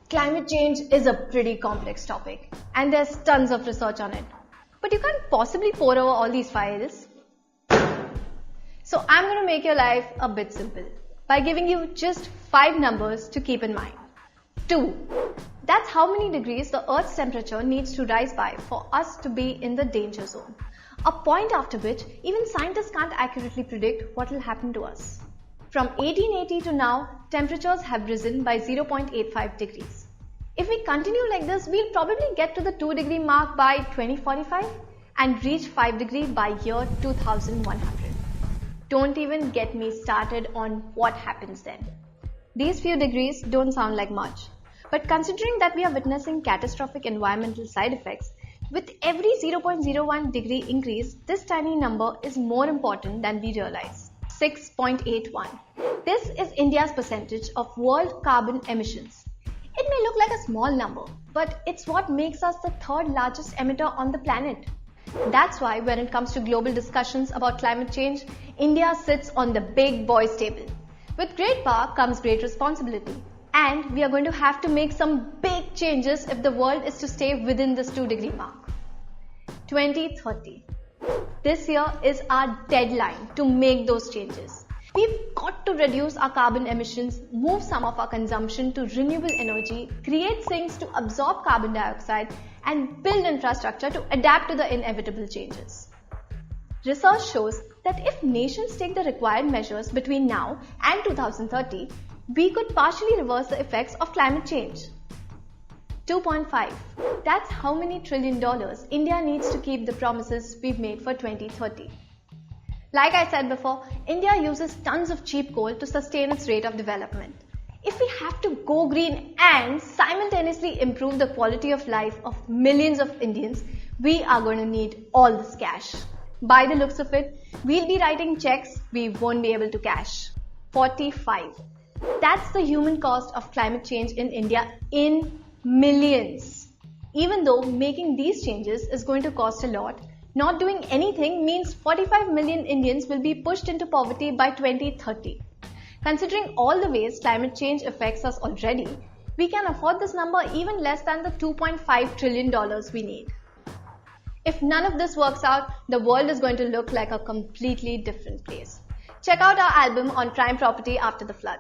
Climate change is a pretty complex topic and there's tons of research on it. But you can't possibly pour over all these files. So I'm going to make your life a bit simple by giving you just 5 numbers to keep in mind. 2. That's how many degrees the Earth's temperature needs to rise by for us to be in the danger zone. A point after which even scientists can't accurately predict what will happen to us. From 1880 to now, temperatures have risen by 0.85 degrees. If we continue like this, we'll probably get to the 2 degree mark by 2045 and reach 5 degree by year 2100. Don't even get me started on what happens then. These few degrees don't sound like much, but considering that we are witnessing catastrophic environmental side effects, with every 0.01 degree increase, this tiny number is more important than we realize. 6.81. This is India's percentage of world carbon emissions. It may look like a small number, but it's what makes us the third largest emitter on the planet. That's why when it comes to global discussions about climate change, India sits on the big boys table. With great power comes great responsibility. And we are going to have to make some big changes if the world is to stay within this 2 degree mark. 2030. This year is our deadline to make those changes. We've got to reduce our carbon emissions, move some of our consumption to renewable energy, create sinks to absorb carbon dioxide, and build infrastructure to adapt to the inevitable changes. Research shows that if nations take the required measures between now and 2030, we could partially reverse the effects of climate change. 2.5. That's how many $1 trillion India needs to keep the promises we've made for 2030. Like I said before, India uses tons of cheap coal to sustain its rate of development. If we have to go green and simultaneously improve the quality of life of millions of Indians, we are going to need all this cash. By the looks of it, we'll be writing checks we won't be able to cash. 45. That's the human cost of climate change in India in millions. Even though making these changes is going to cost a lot, not doing anything means 45 million Indians will be pushed into poverty by 2030. Considering all the ways climate change affects us already, we can afford this number even less than the $2.5 trillion we need. If none of this works out, the world is going to look like a completely different place. Check out our album on prime property after the flood.